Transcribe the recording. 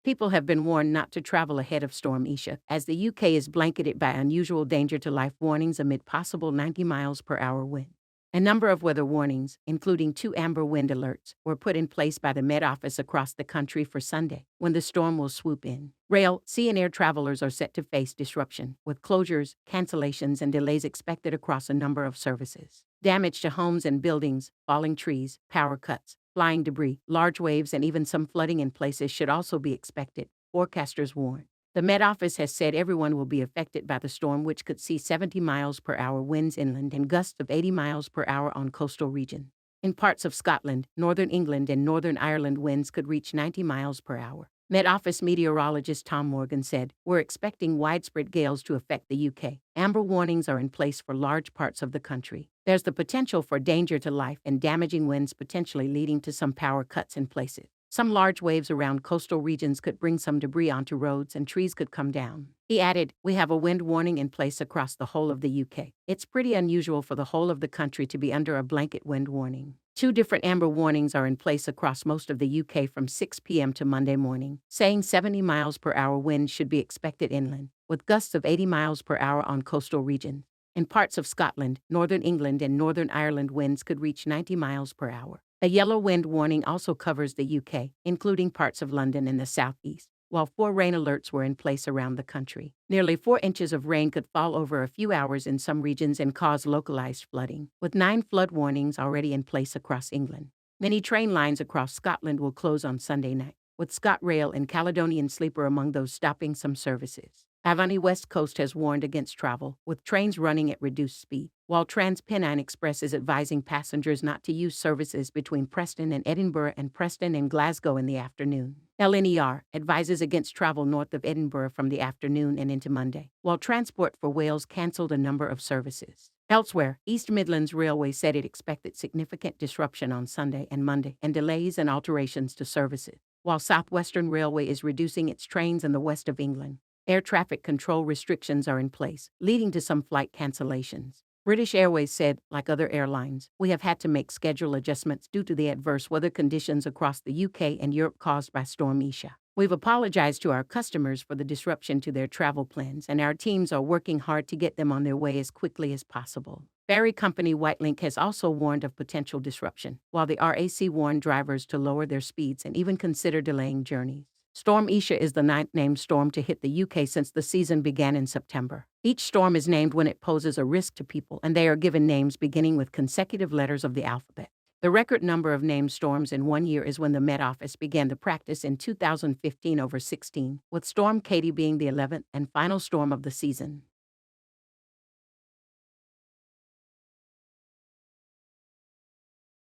People have been warned not to travel ahead of Storm Isha, as the UK is blanketed by unusual danger to life warnings amid possible 90 miles per hour wind. A number of weather warnings, including 2 amber wind alerts, were put in place by the Met Office across the country for Sunday, when the storm will swoop in. Rail, sea, and air travelers are set to face disruption, with closures, cancellations, and delays expected across a number of services. Damage to homes and buildings, falling trees, power cuts, flying debris, large waves, and even some flooding in places should also be expected, forecasters warn. The Met Office has said everyone will be affected by the storm, which could see 70 miles per hour winds inland and gusts of 80 miles per hour on coastal regions. In parts of Scotland, northern England, and northern Ireland, winds could reach 90 miles per hour. Met Office meteorologist Tom Morgan said, "We're expecting widespread gales to affect the UK. Amber warnings are in place for large parts of the country. There's the potential for danger to life and damaging winds, potentially leading to some power cuts in places. Some large waves around coastal regions could bring some debris onto roads and trees could come down." He added, "We have a wind warning in place across the whole of the UK. It's pretty unusual for the whole of the country to be under a blanket wind warning." 2 different amber warnings are in place across most of the UK from 6 p.m. to Monday morning, saying 70 miles per hour winds should be expected inland, with gusts of 80 miles per hour on coastal regions. In parts of Scotland, northern England, and northern Ireland, winds could reach 90 miles per hour. A yellow wind warning also covers the UK, including parts of London and the southeast, while 4 rain alerts were in place around the country. Nearly 4 inches of rain could fall over a few hours in some regions and cause localized flooding, with 9 flood warnings already in place across England. Many train lines across Scotland will close on Sunday night, with ScotRail and Caledonian Sleeper among those stopping some services. Avanti West Coast has warned against travel, with trains running at reduced speed, while TransPennine Express is advising passengers not to use services between Preston and Edinburgh and Preston and Glasgow in the afternoon. LNER advises against travel north of Edinburgh from the afternoon and into Monday, while Transport for Wales cancelled a number of services. Elsewhere, East Midlands Railway said it expected significant disruption on Sunday and Monday and delays and alterations to services, while South Western Railway is reducing its trains in the west of England. Air traffic control restrictions are in place, leading to some flight cancellations. British Airways said, like other airlines, "We have had to make schedule adjustments due to the adverse weather conditions across the UK and Europe caused by Storm Isha. We've apologized to our customers for the disruption to their travel plans, and our teams are working hard to get them on their way as quickly as possible." Ferry company Whitelink has also warned of potential disruption, while the RAC warned drivers to lower their speeds and even consider delaying journeys. Storm Isha is the 9th named storm to hit the UK since the season began in September. Each storm is named when it poses a risk to people, and they are given names beginning with consecutive letters of the alphabet. The record number of named storms in one year is when the Met Office began the practice in 2015 over 16, with Storm Katie being the 11th and final storm of the season.